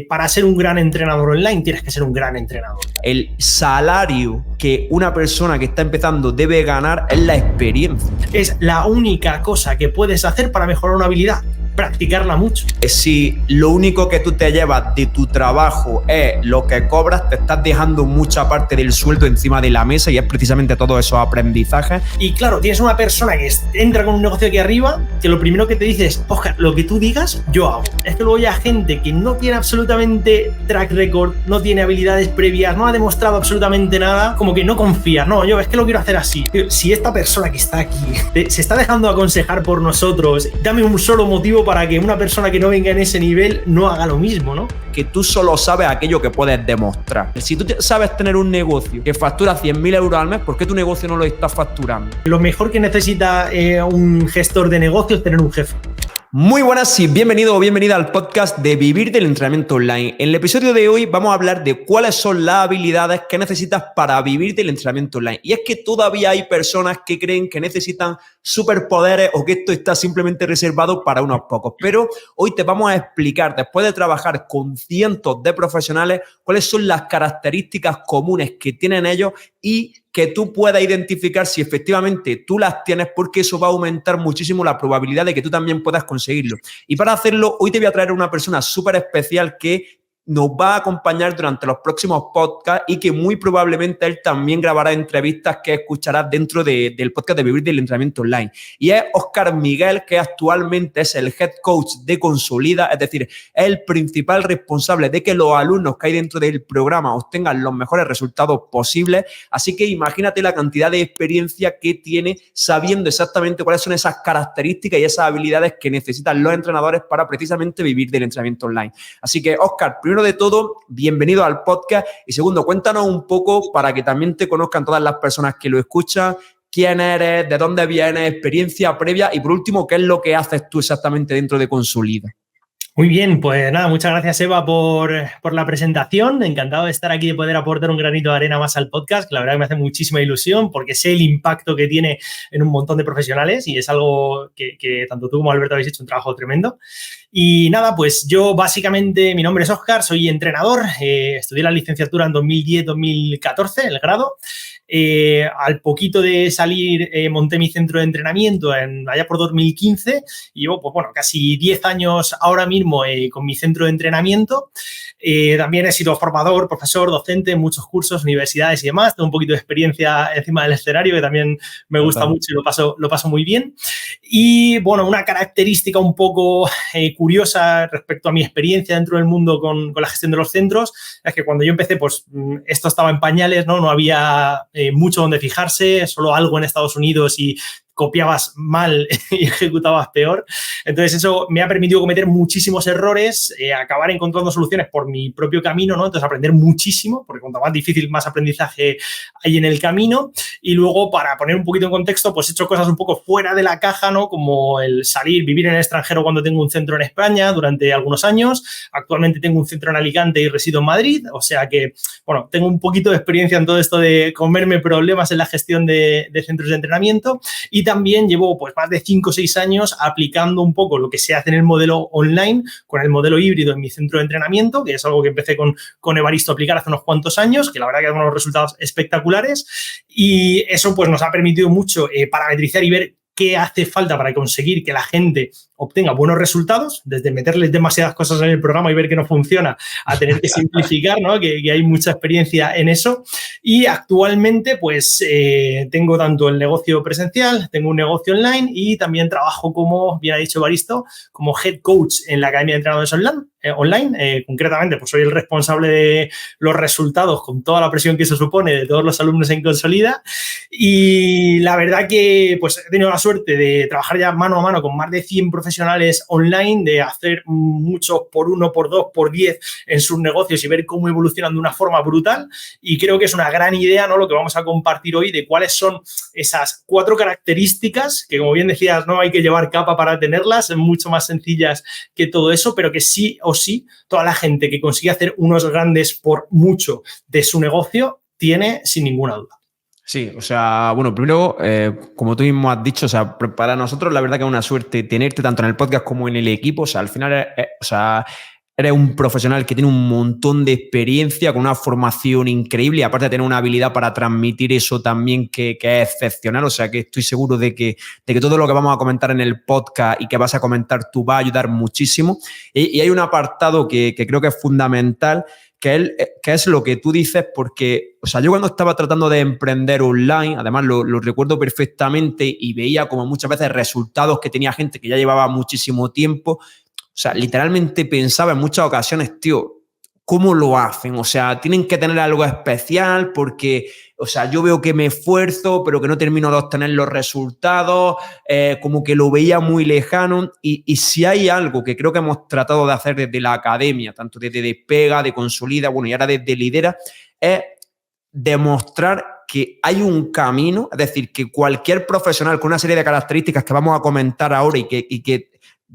para ser un gran entrenador online tienes que ser un gran entrenador. El salario que una persona que está empezando debe ganar es la experiencia. Es la única cosa que puedes hacer para mejorar una habilidad. Practicarla mucho. Si lo único que tú te llevas de tu trabajo es lo que cobras, te estás dejando mucha parte del sueldo encima de la mesa y es precisamente todos esos aprendizajes. Y claro, tienes una persona que entra con un negocio aquí arriba que lo primero que te dice es, Óscar, lo que tú digas, yo hago. Es que luego hay gente que no tiene absolutamente track record, no tiene habilidades previas, no ha demostrado absolutamente nada, como que no confía. No, yo es que lo quiero hacer así. Si esta persona que está aquí se está dejando aconsejar por nosotros, dame un solo motivo para que una persona que no venga en ese nivel no haga lo mismo, ¿no? Que tú solo sabes aquello que puedes demostrar. Si tú sabes tener un negocio que factura 100.000 euros al mes, ¿por qué tu negocio no lo estás facturando? Lo mejor que necesita un gestor de negocios es tener un jefe. Muy buenas y bienvenido o bienvenida al podcast de Vivir del Entrenamiento Online. En el episodio de hoy vamos a hablar de cuáles son las habilidades que necesitas para vivir del entrenamiento online. Y es que todavía hay personas que creen que necesitan superpoderes o que esto está simplemente reservado para unos pocos. Pero hoy te vamos a explicar, después de trabajar con cientos de profesionales, cuáles son las características comunes que tienen ellos y que tú puedas identificar si efectivamente tú las tienes, porque eso va a aumentar muchísimo la probabilidad de que tú también puedas conseguirlo. Y para hacerlo, hoy te voy a traer a una persona súper especial que nos va a acompañar durante los próximos podcasts y que muy probablemente él también grabará entrevistas que escucharás dentro del podcast de Vivir del Entrenamiento Online. Y es Óscar Miguel, que actualmente es el head coach de Consolida, es decir, es el principal responsable de que los alumnos que hay dentro del programa obtengan los mejores resultados posibles. Así que imagínate la cantidad de experiencia que tiene sabiendo exactamente cuáles son esas características y esas habilidades que necesitan los entrenadores para precisamente vivir del entrenamiento online. Así que, Óscar, primero de todo, bienvenido al podcast y segundo, cuéntanos un poco para que también te conozcan todas las personas que lo escuchan, quién eres, de dónde vienes, experiencia previa y por último, qué es lo que haces tú exactamente dentro de Consolida. Muy bien, pues nada, muchas gracias Eva por la presentación. Encantado de estar aquí, de poder aportar un granito de arena más al podcast, que la verdad que me hace muchísima ilusión porque sé el impacto que tiene en un montón de profesionales y es algo que tanto tú como Alberto habéis hecho un trabajo tremendo. Y nada, pues yo básicamente, mi nombre es Óscar, soy entrenador, estudié la licenciatura en 2010-2014, el grado. Al poquito de salir monté mi centro de entrenamiento allá por 2015 y llevo pues, bueno, casi 10 años ahora mismo con mi centro de entrenamiento. También he sido formador, profesor, docente en muchos cursos, universidades y demás. Tengo un poquito de experiencia encima del escenario que también me gusta mucho y lo paso muy bien. Y bueno, una característica un poco curiosa respecto a mi experiencia dentro del mundo con la gestión de los centros es que cuando yo empecé, pues esto estaba en pañales, no había mucho donde fijarse, solo algo en Estados Unidos y copiabas mal y ejecutabas peor. Entonces, eso me ha permitido cometer muchísimos errores, acabar encontrando soluciones por mi propio camino, ¿no? Entonces, aprender muchísimo, porque cuanto más difícil, más aprendizaje hay en el camino. Y luego, para poner un poquito en contexto, pues he hecho cosas un poco fuera de la caja, ¿no? Como el vivir en el extranjero cuando tengo un centro en España durante algunos años. Actualmente tengo un centro en Alicante y resido en Madrid. O sea que, bueno, tengo un poquito de experiencia en todo esto de comerme problemas en la gestión de centros de entrenamiento. Y también llevo pues más de 5 o 6 años aplicando un poco lo que se hace en el modelo online con el modelo híbrido en mi centro de entrenamiento, que es algo que empecé con Evaristo a aplicar hace unos cuantos años, que la verdad que da unos resultados espectaculares y eso pues nos ha permitido mucho parametrizar y ver qué hace falta para conseguir que la gente obtenga buenos resultados, desde meterles demasiadas cosas en el programa y ver que no funciona, a tener que simplificar, ¿no? Que hay mucha experiencia en eso. Y actualmente, pues, tengo tanto el negocio presencial, tengo un negocio online y también trabajo como, bien ha dicho Evaristo, como head coach en la Academia de Entrenadores Online. Concretamente, pues soy el responsable de los resultados con toda la presión que eso supone de todos los alumnos en Consolida. Y la verdad que, pues, he tenido la suerte de trabajar ya mano a mano con más de 100 profesionales online, de hacer muchos por 1, por 2, por 10 en sus negocios y ver cómo evolucionan de una forma brutal. Y creo que es una gran idea, ¿no? Lo que vamos a compartir hoy de cuáles son esas 4 características que, como bien decías, no hay que llevar capa para tenerlas, son mucho más sencillas que todo eso, pero que sí o sí, toda la gente que consigue hacer unos grandes por mucho de su negocio tiene sin ninguna duda. Sí, o sea, bueno, primero, como tú mismo has dicho, o sea, para nosotros la verdad que es una suerte tenerte tanto en el podcast como en el equipo, o sea, al final, eres un profesional que tiene un montón de experiencia, con una formación increíble y aparte de tener una habilidad para transmitir eso también que es excepcional. O sea que estoy seguro de que todo lo que vamos a comentar en el podcast y que vas a comentar tú va a ayudar muchísimo. Y hay un apartado que creo que es fundamental, que es lo que tú dices, porque, o sea, yo cuando estaba tratando de emprender online, además lo recuerdo perfectamente y veía como muchas veces resultados que tenía gente que ya llevaba muchísimo tiempo. O sea, literalmente pensaba en muchas ocasiones, tío, ¿cómo lo hacen? O sea, tienen que tener algo especial porque, o sea, yo veo que me esfuerzo, pero que no termino de obtener los resultados, como que lo veía muy lejano. Y si hay algo que creo que hemos tratado de hacer desde la academia, tanto desde Despega, de Consolida, bueno, y ahora desde Lidera, es demostrar que hay un camino, es decir, que cualquier profesional con una serie de características que vamos a comentar ahora y que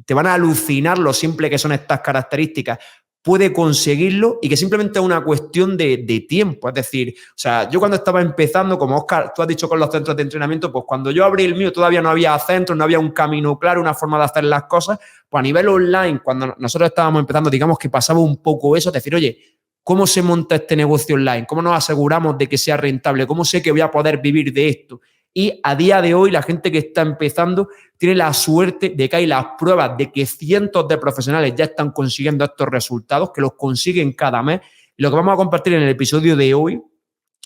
te van a alucinar lo simple que son estas características, puede conseguirlo y que simplemente es una cuestión de tiempo. Es decir, o sea, yo cuando estaba empezando, como Óscar, tú has dicho con los centros de entrenamiento, pues cuando yo abrí el mío todavía no había centros, no había un camino claro, una forma de hacer las cosas. Pues a nivel online, cuando nosotros estábamos empezando, digamos que pasaba un poco eso, es decir, oye, ¿cómo se monta este negocio online? ¿Cómo nos aseguramos de que sea rentable? ¿Cómo sé que voy a poder vivir de esto? Y a día de hoy la gente que está empezando tiene la suerte de que hay las pruebas de que cientos de profesionales ya están consiguiendo estos resultados, que los consiguen cada mes. Y lo que vamos a compartir en el episodio de hoy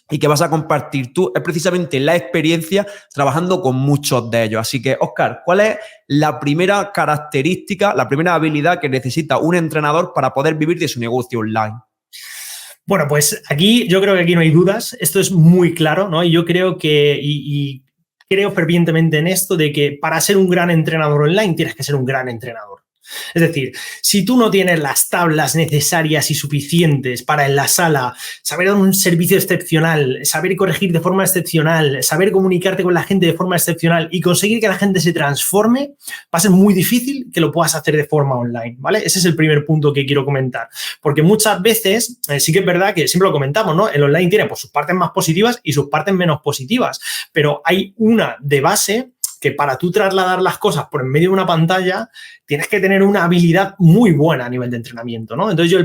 y que vas a compartir tú es precisamente la experiencia trabajando con muchos de ellos. Así que, Óscar, ¿cuál es la primera característica, la primera habilidad que necesita un entrenador para poder vivir de su negocio online? Bueno, pues yo creo que aquí no hay dudas. Esto es muy claro, ¿no? Y yo creo que, y creo fervientemente en esto de que para ser un gran entrenador online tienes que ser un gran entrenador. Es decir, si tú no tienes las tablas necesarias y suficientes para en la sala saber dar un servicio excepcional, saber corregir de forma excepcional, saber comunicarte con la gente de forma excepcional y conseguir que la gente se transforme, va a ser muy difícil que lo puedas hacer de forma online, ¿vale? Ese es el primer punto que quiero comentar. Porque muchas veces, sí que es verdad que siempre lo comentamos, ¿no? El online tiene pues, sus partes más positivas y sus partes menos positivas, pero hay una de base que para tú trasladar las cosas por en medio de una pantalla tienes que tener una habilidad muy buena a nivel de entrenamiento, ¿no? Entonces yo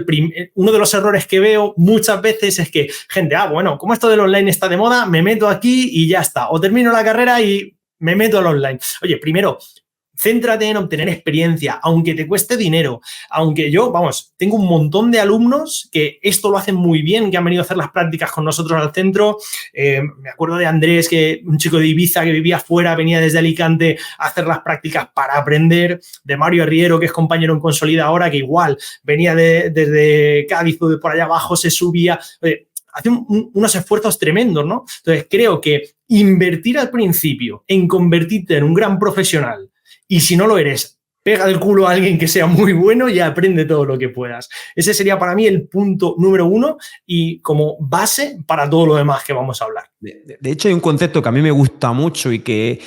uno de los errores que veo muchas veces es que gente, bueno, como esto del online está de moda, me meto aquí y ya está. O termino la carrera y me meto al online. Oye, primero, céntrate en obtener experiencia, aunque te cueste dinero, aunque yo, tengo un montón de alumnos que esto lo hacen muy bien, que han venido a hacer las prácticas con nosotros al centro. Me acuerdo de Andrés, un chico de Ibiza que vivía fuera, venía desde Alicante a hacer las prácticas para aprender, de Mario Arriero, que es compañero en Consolida ahora, que igual venía desde Cádiz o de por allá abajo, se subía. Hace unos esfuerzos tremendos, ¿no? Entonces, creo que invertir al principio en convertirte en un gran profesional, y si no lo eres, pega el culo a alguien que sea muy bueno y aprende todo lo que puedas. Ese sería para mí el punto número 1 y como base para todo lo demás que vamos a hablar. De hecho, hay un concepto que a mí me gusta mucho y que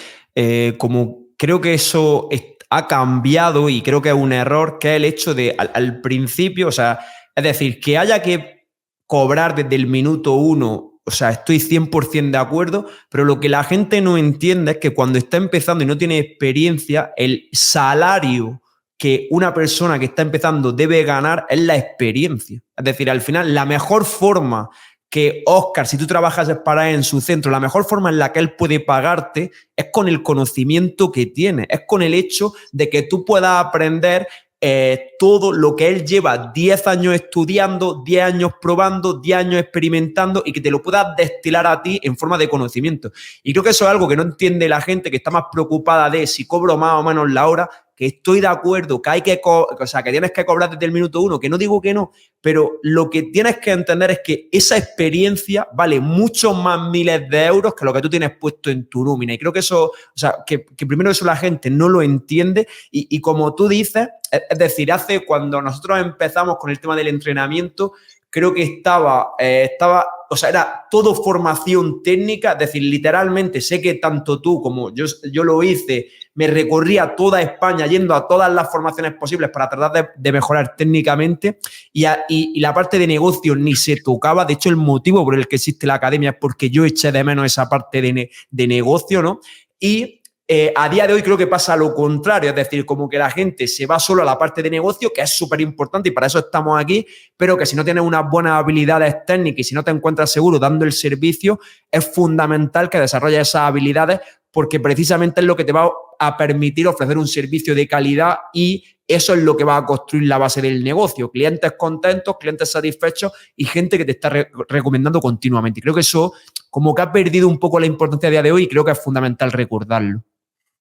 como creo que eso ha cambiado y creo que es un error, que es el hecho de al principio, o sea, es decir, que haya que cobrar desde el minuto 1. O sea, estoy 100% de acuerdo, pero lo que la gente no entiende es que cuando está empezando y no tiene experiencia, el salario que una persona que está empezando debe ganar es la experiencia. Es decir, al final, la mejor forma que Óscar, si tú trabajas para él en su centro, la mejor forma en la que él puede pagarte es con el conocimiento que tiene, es con el hecho de que tú puedas aprender todo lo que él lleva 10 años estudiando, 10 años probando, 10 años experimentando y que te lo puedas destilar a ti en forma de conocimiento. Y creo que eso es algo que no entiende la gente, que está más preocupada de si cobro más o menos la hora, que estoy de acuerdo, que hay que tienes que cobrar desde el minuto 1, que no digo que no, pero lo que tienes que entender es que esa experiencia vale muchos más miles de euros que lo que tú tienes puesto en tu nómina. Y creo que eso, que primero eso la gente no lo entiende y como tú dices, es decir, cuando nosotros empezamos con el tema del entrenamiento, creo que era todo formación técnica, es decir, literalmente sé que tanto tú como yo lo hice, me recorría toda España yendo a todas las formaciones posibles para tratar de mejorar técnicamente y la parte de negocio ni se tocaba. De hecho, el motivo por el que existe la academia es porque yo eché de menos esa parte de negocio, ¿no? Y A día de hoy creo que pasa lo contrario, es decir, como que la gente se va solo a la parte de negocio, que es súper importante y para eso estamos aquí, pero que si no tienes unas buenas habilidades técnicas y si no te encuentras seguro dando el servicio, es fundamental que desarrolles esas habilidades porque precisamente es lo que te va a permitir ofrecer un servicio de calidad y eso es lo que va a construir la base del negocio. Clientes contentos, clientes satisfechos y gente que te está recomendando continuamente. Y creo que eso como que ha perdido un poco la importancia a día de hoy y creo que es fundamental recordarlo.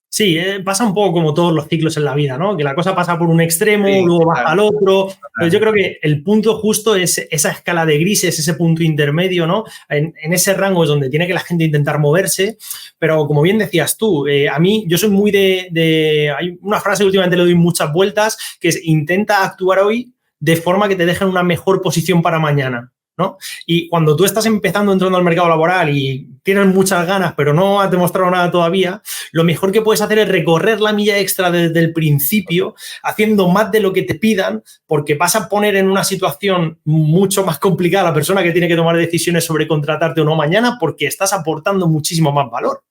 Sí, pasa un poco como todos los ciclos en la vida, ¿no? Que la cosa pasa por un extremo, sí, luego baja al otro. Pero yo creo que el punto justo es esa escala de grises, ese punto intermedio, ¿no? En ese rango es donde tiene que la gente intentar moverse. Pero como bien decías tú, a mí, yo soy muy hay una frase que últimamente le doy muchas vueltas, que es intenta actuar hoy de forma que te deje en una mejor posición para mañana, ¿no? Y cuando tú estás entrando al mercado laboral y tienes muchas ganas, pero no has demostrado nada todavía, lo mejor que puedes hacer es recorrer la milla extra desde el principio, haciendo más de lo que te pidan, porque vas a poner en una situación mucho más complicada a la persona que tiene que tomar decisiones sobre contratarte o no mañana, porque estás aportando muchísimo más valor.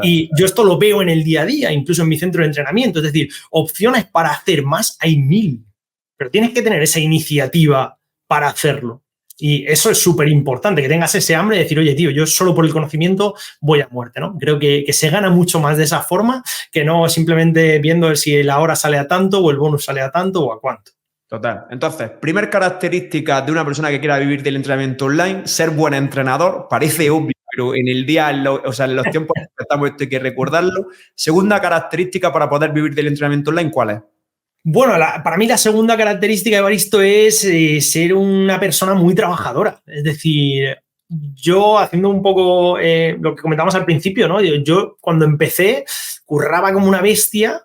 Y yo esto lo veo en el día a día, incluso en mi centro de entrenamiento. Es decir, opciones para hacer más hay 1000, pero tienes que tener esa iniciativa para hacerlo. Y eso es súper importante, que tengas ese hambre de decir, oye, tío, yo solo por el conocimiento voy a muerte, ¿no? Creo que se gana mucho más de esa forma que no simplemente viendo si la hora sale a tanto o el bonus sale a tanto o a cuánto. Total. Entonces, primer característica de una persona que quiera vivir del entrenamiento online, ser buen entrenador. Parece obvio, pero en el día, en los tiempos que estamos, esto hay que recordarlo. Segunda característica para poder vivir del entrenamiento online, ¿cuál es? Bueno, para mí la segunda característica, Evaristo, es ser una persona muy trabajadora. Es decir, yo haciendo un poco lo que comentamos al principio, ¿no? Yo cuando empecé curraba como una bestia,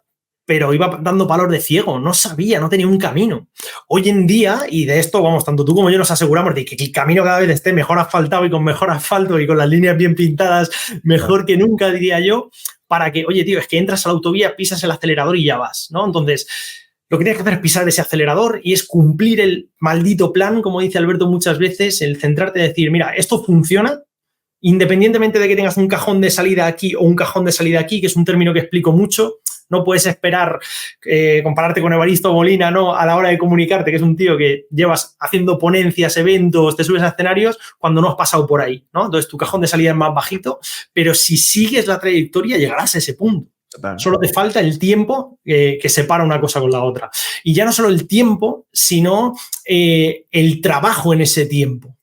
pero iba dando palos de ciego, no sabía, no tenía un camino. Hoy en día, y de esto, vamos, tanto tú como yo nos aseguramos de que el camino cada vez esté mejor asfaltado y con mejor asfalto y con las líneas bien pintadas, mejor que nunca, diría yo, para que, oye, tío, es que entras a la autovía, pisas el acelerador y ya vas, ¿no? Entonces, lo que tienes que hacer es pisar ese acelerador y es cumplir el maldito plan, como dice Alberto muchas veces, el centrarte y decir, mira, esto funciona, independientemente de que tengas un cajón de salida aquí o un cajón de salida aquí, que es un término que explico mucho. No puedes esperar compararte con Evaristo Molina, ¿no? A la hora de comunicarte, que es un tío que llevas haciendo ponencias, eventos, te subes a escenarios cuando no has pasado por ahí, ¿no? Entonces tu cajón de salida es más bajito, pero si sigues la trayectoria llegarás a ese punto. Total. Solo te falta el tiempo que separa una cosa con la otra. Y ya no solo el tiempo, sino el trabajo en ese tiempo,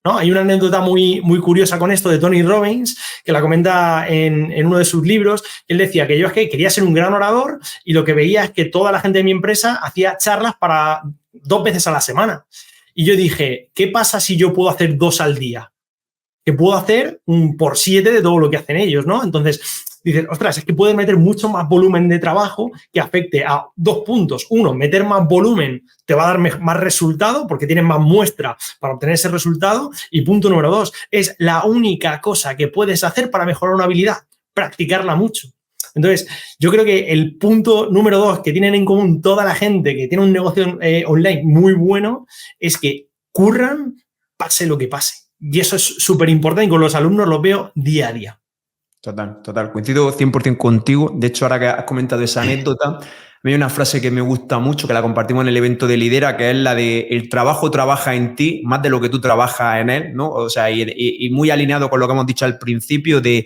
¿no? Hay una anécdota muy, muy curiosa con esto de Tony Robbins, que la comenta en uno de sus libros. Él decía que yo es que quería ser un gran orador y lo que veía es que toda la gente de mi empresa hacía charlas para 2 veces a la semana. Y yo dije, ¿qué pasa si yo puedo hacer 2 al día? Que puedo hacer un por 7 de todo lo que hacen ellos, ¿no? Entonces, dices, ostras, es que puedes meter mucho más volumen de trabajo que afecte a 2 puntos. Uno, meter más volumen te va a dar más resultado porque tienes más muestra para obtener ese resultado. Y punto número 2, es la única cosa que puedes hacer para mejorar una habilidad, practicarla mucho. Entonces, yo creo que el punto número 2 que tienen en común toda la gente que tiene un negocio online muy bueno es que curran pase lo que pase. Y eso es súper importante y con los alumnos lo veo día a día. Total. Coincido 100% contigo. De hecho, ahora que has comentado esa anécdota, a mí hay una frase que me gusta mucho, que la compartimos en el evento de Lidera, que es la de el trabajo trabaja en ti más de lo que tú trabajas en él, ¿no? O sea, y muy alineado con lo que hemos dicho al principio de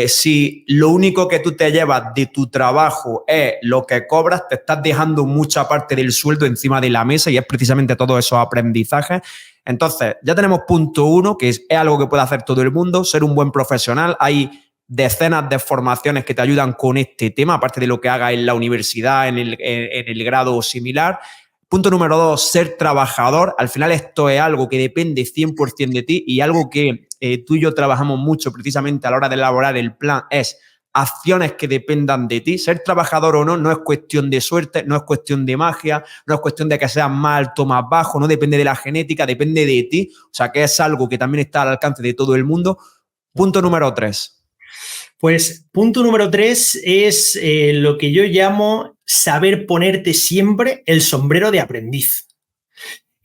si lo único que tú te llevas de tu trabajo es lo que cobras, te estás dejando mucha parte del sueldo encima de la mesa y es precisamente todos esos aprendizajes. Entonces, ya tenemos punto 1, que es algo que puede hacer todo el mundo, ser un buen profesional. Hay decenas de formaciones que te ayudan con este tema, aparte de lo que hagas en la universidad, en el grado similar. Punto número 2, ser trabajador. Al final esto es algo que depende 100% de ti y algo que tú y yo trabajamos mucho precisamente a la hora de elaborar el plan es acciones que dependan de ti. Ser trabajador o no, no es cuestión de suerte, no es cuestión de magia, no es cuestión de que seas más alto o más bajo, no depende de la genética, depende de ti. O sea, que es algo que también está al alcance de todo el mundo. Punto número 3. Pues punto número 3 es lo que yo llamo saber ponerte siempre el sombrero de aprendiz.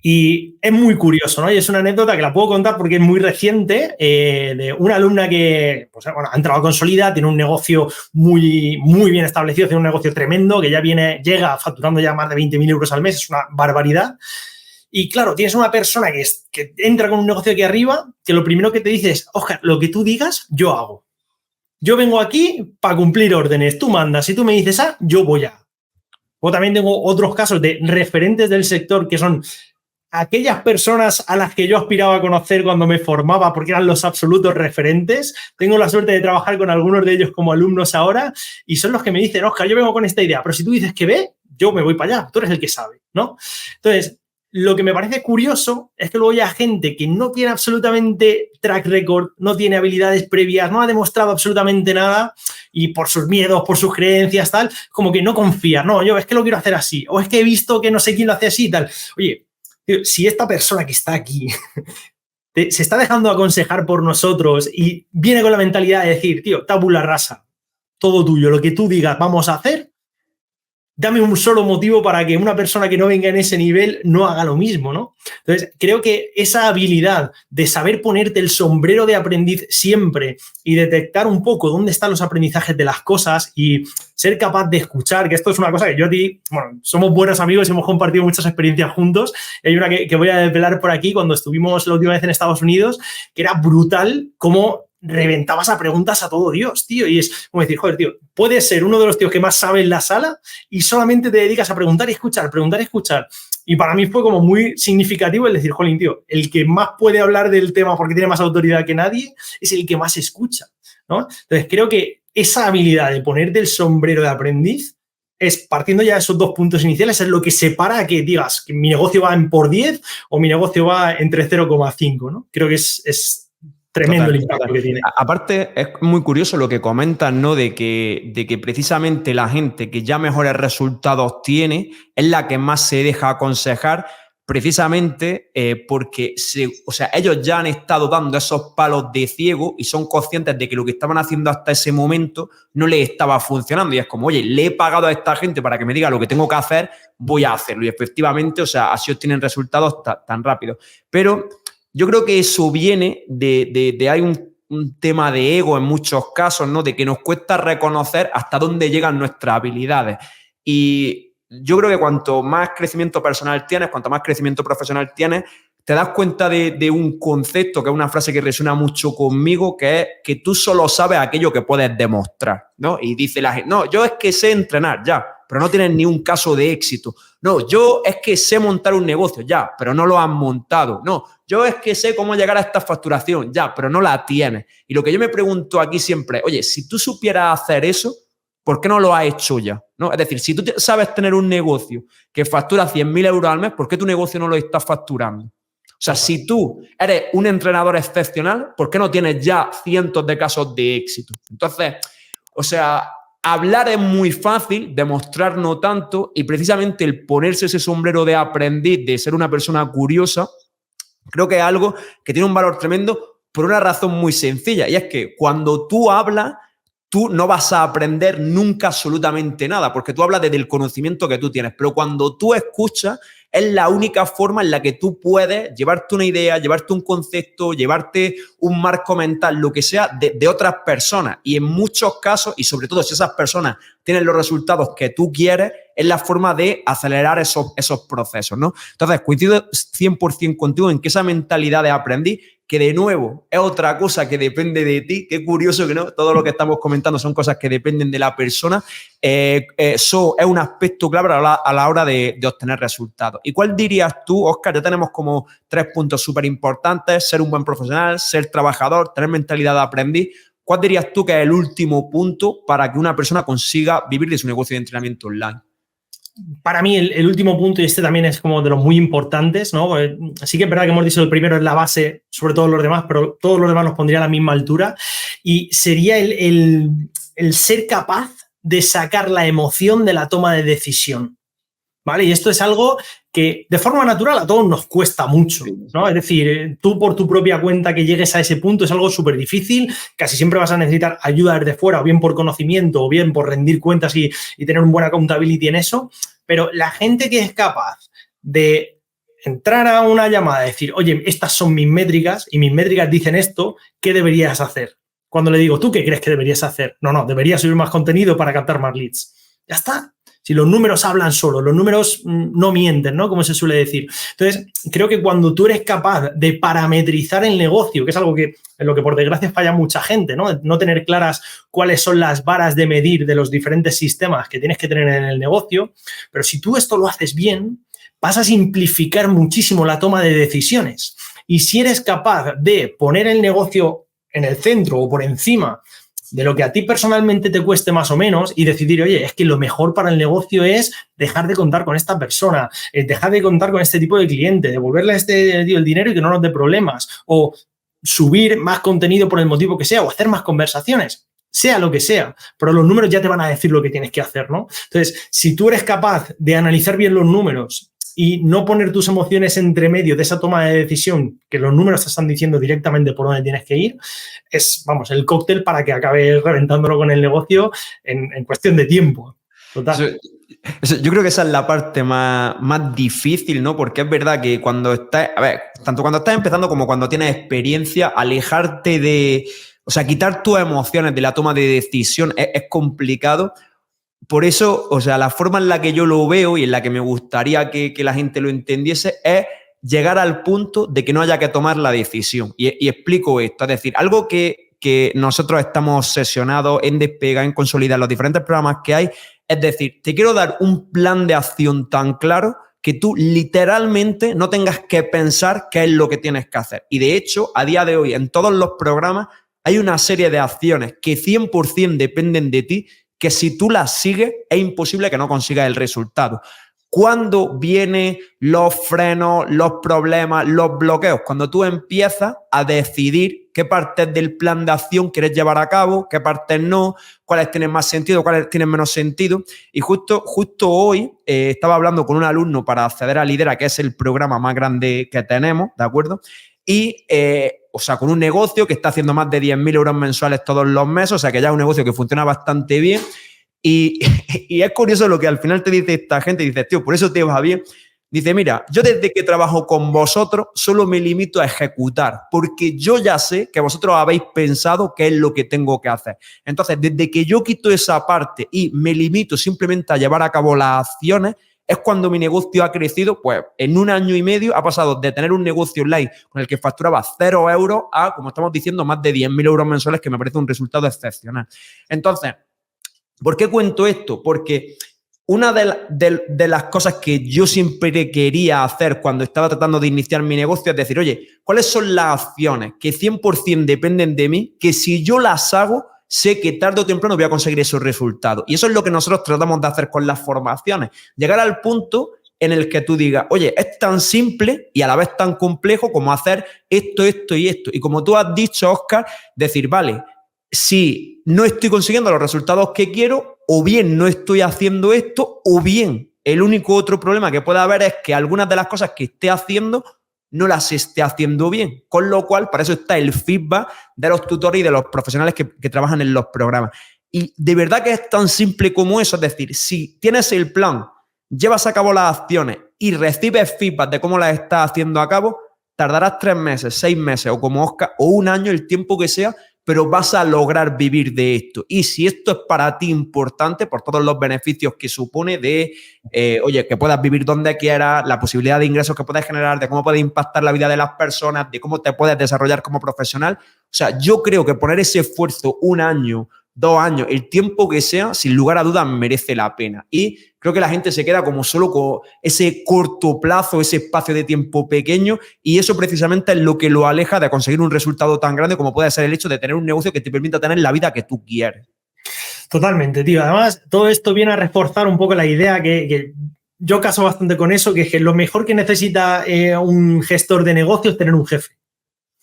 Y es muy curioso, ¿no? Y es una anécdota que la puedo contar porque es muy reciente, de una alumna que pues, bueno, ha entrado a Consolida, tiene un negocio muy, muy bien establecido, tiene un negocio tremendo que ya llega facturando ya más de 20.000 euros al mes, es una barbaridad. Y claro, tienes una persona que entra con un negocio aquí arriba, que lo primero que te dice es, Óscar, lo que tú digas, yo hago. Yo vengo aquí para cumplir órdenes, tú mandas, si tú me dices A, yo voy a. O también tengo otros casos de referentes del sector que son aquellas personas a las que yo aspiraba a conocer cuando me formaba porque eran los absolutos referentes. Tengo la suerte de trabajar con algunos de ellos como alumnos ahora y son los que me dicen, Óscar, yo vengo con esta idea, pero si tú dices que ve, yo me voy para allá, tú eres el que sabe, ¿no? Entonces, lo que me parece curioso es que luego hay gente que no tiene absolutamente track record, no tiene habilidades previas, no ha demostrado absolutamente nada y por sus miedos, por sus creencias, tal, como que no confía. No, yo es que lo quiero hacer así o es que he visto que no sé quién lo hace así y tal. Oye, tío, si esta persona que está aquí se está dejando aconsejar por nosotros y viene con la mentalidad de decir, tío, tabula rasa, todo tuyo, lo que tú digas vamos a hacer, dame un solo motivo para que una persona que no venga en ese nivel no haga lo mismo, ¿no? Entonces, creo que esa habilidad de saber ponerte el sombrero de aprendiz siempre y detectar un poco dónde están los aprendizajes de las cosas y ser capaz de escuchar, que esto es una cosa que yo a ti, bueno, somos buenos amigos y hemos compartido muchas experiencias juntos. Hay una que voy a desvelar por aquí cuando estuvimos la última vez en Estados Unidos, que era brutal cómo reventabas a preguntas a todo Dios, tío. Y es como decir, joder, tío, puedes ser uno de los tíos que más sabe en la sala y solamente te dedicas a preguntar y escuchar, preguntar y escuchar. Y para mí fue como muy significativo el decir, jolín, tío, el que más puede hablar del tema porque tiene más autoridad que nadie es el que más escucha, ¿no? Entonces, creo que esa habilidad de ponerte el sombrero de aprendiz es, partiendo ya de esos dos puntos iniciales, es lo que separa a que digas que mi negocio va en por 10 o mi negocio va entre 0,5, ¿no? Creo que es tremendo el impacto que tiene. Aparte, es muy curioso lo que comentan, ¿no? De que precisamente la gente que ya mejores resultados tiene es la que más se deja aconsejar, precisamente porque ellos ya han estado dando esos palos de ciego y son conscientes de que lo que estaban haciendo hasta ese momento no les estaba funcionando. Y es como, oye, le he pagado a esta gente para que me diga lo que tengo que hacer, voy a hacerlo. Y efectivamente, así obtienen resultados tan rápido. Pero yo creo que eso viene de hay un tema de ego en muchos casos, ¿no? De que nos cuesta reconocer hasta dónde llegan nuestras habilidades. Y yo creo que cuanto más crecimiento personal tienes, cuanto más crecimiento profesional tienes, te das cuenta de un concepto, que es una frase que resuena mucho conmigo, que es que tú solo sabes aquello que puedes demostrar, ¿no? Y dice la gente, no, yo es que sé entrenar, ya, pero no tienes ni un caso de éxito. No, yo es que sé montar un negocio, ya, pero no lo has montado. No, yo es que sé cómo llegar a esta facturación, ya, pero no la tienes. Y lo que yo me pregunto aquí siempre, oye, si tú supieras hacer eso, ¿por qué no lo has hecho ya? ¿No? Es decir, si tú sabes tener un negocio que factura 100.000 euros al mes, ¿por qué tu negocio no lo estás facturando? O sea, si tú eres un entrenador excepcional, ¿por qué no tienes ya cientos de casos de éxito? Entonces, hablar es muy fácil, demostrar no tanto, y precisamente el ponerse ese sombrero de aprendiz, de ser una persona curiosa, creo que es algo que tiene un valor tremendo por una razón muy sencilla, y es que cuando tú hablas, tú no vas a aprender nunca absolutamente nada, porque tú hablas desde el conocimiento que tú tienes, pero cuando tú escuchas, es la única forma en la que tú puedes llevarte una idea, llevarte un concepto, llevarte un marco mental, lo que sea, de otras personas. Y en muchos casos, y sobre todo si esas personas tienen los resultados que tú quieres, es la forma de acelerar esos procesos, ¿no? Entonces, coincido 100% contigo en que esa mentalidad de aprendiz, que de nuevo es otra cosa que depende de ti, qué curioso que no, todo lo que estamos comentando son cosas que dependen de la persona, eso es un aspecto clave a la hora de obtener resultados. ¿Y cuál dirías tú, Óscar? Ya tenemos como 3 puntos súper importantes: ser un buen profesional, ser trabajador, tener mentalidad de aprendiz. ¿Cuál dirías tú que es el último punto para que una persona consiga vivir de su negocio de entrenamiento online? Para mí, el último punto, y este también es como de los muy importantes, ¿no? Sí que es verdad que hemos dicho el primero es la base sobre todos los demás, pero todos los demás los pondría a la misma altura, y sería el ser capaz de sacar la emoción de la toma de decisión, ¿vale? Y esto es algo que de forma natural a todos nos cuesta mucho, ¿no? Es decir, tú por tu propia cuenta que llegues a ese punto es algo súper difícil, casi siempre vas a necesitar ayuda desde fuera, o bien por conocimiento, o bien por rendir cuentas y tener un buen accountability en eso, pero la gente que es capaz de entrar a una llamada y decir, oye, estas son mis métricas y mis métricas dicen esto, ¿qué deberías hacer? Cuando le digo, ¿tú qué crees que deberías hacer? No, deberías subir más contenido para captar más leads. Ya está. Si los números hablan solos, los números no mienten, ¿no? Como se suele decir. Entonces, creo que cuando tú eres capaz de parametrizar el negocio, que es algo que en lo que por desgracia falla mucha gente, ¿no? No tener claras cuáles son las varas de medir de los diferentes sistemas que tienes que tener en el negocio, pero si tú esto lo haces bien, vas a simplificar muchísimo la toma de decisiones. Y si eres capaz de poner el negocio en el centro o por encima de lo que a ti personalmente te cueste más o menos y decidir, oye, es que lo mejor para el negocio es dejar de contar con esta persona, dejar de contar con este tipo de cliente, devolverle a este tío el dinero y que no nos dé problemas, o subir más contenido por el motivo que sea, o hacer más conversaciones, sea lo que sea, pero los números ya te van a decir lo que tienes que hacer, ¿no? Entonces, si tú eres capaz de analizar bien los números y no poner tus emociones entre medio de esa toma de decisión, que los números te están diciendo directamente por dónde tienes que ir, es, vamos, el cóctel para que acabes reventándolo con el negocio en cuestión de tiempo. Total. Yo creo que esa es la parte más difícil, ¿no? Porque es verdad que cuando estás, tanto cuando estás empezando como cuando tienes experiencia, alejarte de, o sea, quitar tus emociones de la toma de decisión es complicado. Por eso, o sea, la forma en la que yo lo veo y en la que me gustaría que la gente lo entendiese es llegar al punto de que no haya que tomar la decisión. Y explico esto. Es decir, algo que nosotros estamos obsesionados en despegar, en consolidar los diferentes programas que hay. Es decir, te quiero dar un plan de acción tan claro que tú literalmente no tengas que pensar qué es lo que tienes que hacer. Y de hecho, a día de hoy, en todos los programas hay una serie de acciones que 100% dependen de ti, que si tú las sigues es imposible que no consigas el resultado. ¿Cuándo vienen los frenos, los problemas, los bloqueos? Cuando tú empiezas a decidir qué partes del plan de acción quieres llevar a cabo, qué partes no, cuáles tienen más sentido, cuáles tienen menos sentido. Y justo hoy estaba hablando con un alumno para acceder a Lidera, que es el programa más grande que tenemos, ¿de acuerdo? Y, o sea, con un negocio que está haciendo más de 10.000 euros mensuales todos los meses, o sea, que ya es un negocio que funciona bastante bien. Y es curioso lo que al final te dice esta gente, dice, tío, por eso te va bien. Dice, mira, yo desde que trabajo con vosotros solo me limito a ejecutar, porque yo ya sé que vosotros habéis pensado qué es lo que tengo que hacer. Entonces, desde que yo quito esa parte y me limito simplemente a llevar a cabo las acciones, es cuando mi negocio ha crecido, pues en 1 año y medio ha pasado de tener un negocio online con el que facturaba 0 euros a, como estamos diciendo, más de 10.000 euros mensuales, que me parece un resultado excepcional. Entonces, ¿por qué cuento esto? Porque una de las cosas que yo siempre quería hacer cuando estaba tratando de iniciar mi negocio es decir, oye, ¿cuáles son las acciones que 100% dependen de mí, que si yo las hago, sé que tarde o temprano voy a conseguir esos resultados? Y eso es lo que nosotros tratamos de hacer con las formaciones. Llegar al punto en el que tú digas, oye, es tan simple y a la vez tan complejo como hacer esto, esto y esto. Y como tú has dicho, Óscar, decir, vale, si no estoy consiguiendo los resultados que quiero, o bien no estoy haciendo esto, o bien el único otro problema que puede haber es que algunas de las cosas que esté haciendo no las esté haciendo bien. Con lo cual, para eso está el feedback de los tutores y de los profesionales que trabajan en los programas. Y de verdad que es tan simple como eso. Es decir, si tienes el plan, llevas a cabo las acciones y recibes feedback de cómo las estás haciendo a cabo, tardarás 3 meses, 6 meses o como Óscar, o 1 año, el tiempo que sea, pero vas a lograr vivir de esto. Y si esto es para ti importante, por todos los beneficios que supone de, oye, que puedas vivir donde quieras, la posibilidad de ingresos que puedes generar, de cómo puedes impactar la vida de las personas, de cómo te puedes desarrollar como profesional. O sea, yo creo que poner ese esfuerzo 1 año, 2 años, el tiempo que sea, sin lugar a dudas, merece la pena. Y creo que la gente se queda como solo con ese corto plazo, ese espacio de tiempo pequeño, y eso precisamente es lo que lo aleja de conseguir un resultado tan grande como puede ser el hecho de tener un negocio que te permita tener la vida que tú quieres. Totalmente, tío. Además, todo esto viene a reforzar un poco la idea que yo caso bastante con eso, que es que lo mejor que necesita un gestor de negocios es tener un jefe,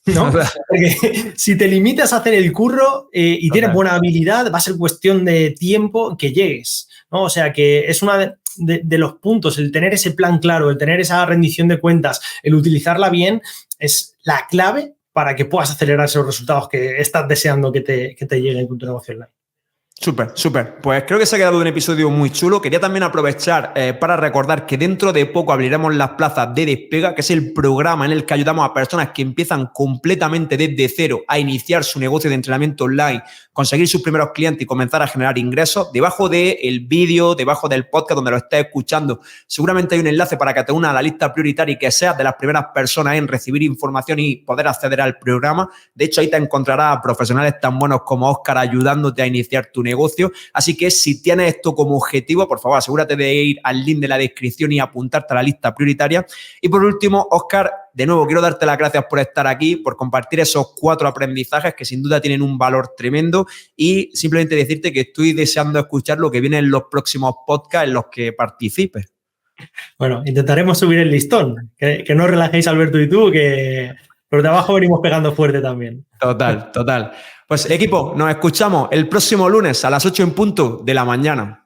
¿no? Porque si te limitas a hacer el curro y tienes buena habilidad, va a ser cuestión de tiempo que llegues, ¿no? O sea, que es una de los puntos, el tener ese plan claro, el tener esa rendición de cuentas, el utilizarla bien, es la clave para que puedas acelerar esos resultados que estás deseando que te lleguen con tu negocio online. Súper, súper. Pues creo que se ha quedado un episodio muy chulo. Quería también aprovechar para recordar que dentro de poco abriremos las plazas de Despega, que es el programa en el que ayudamos a personas que empiezan completamente desde cero a iniciar su negocio de entrenamiento online, conseguir sus primeros clientes y comenzar a generar ingresos. Debajo del vídeo, debajo del podcast donde lo estés escuchando, seguramente hay un enlace para que te unas a la lista prioritaria y que seas de las primeras personas en recibir información y poder acceder al programa. De hecho, ahí te encontrarás a profesionales tan buenos como Óscar ayudándote a iniciar tu negocio. Así que si tienes esto como objetivo, por favor, asegúrate de ir al link de la descripción y apuntarte a la lista prioritaria. Y por último, Óscar, de nuevo, quiero darte las gracias por estar aquí, por compartir esos 4 aprendizajes que sin duda tienen un valor tremendo y simplemente decirte que estoy deseando escuchar lo que viene en los próximos podcasts en los que participes. Bueno, intentaremos subir el listón. Que no os relajéis, Alberto y tú, que por debajo venimos pegando fuerte también. Total, total. Pues equipo, nos escuchamos el próximo lunes a las 8 en punto de la mañana.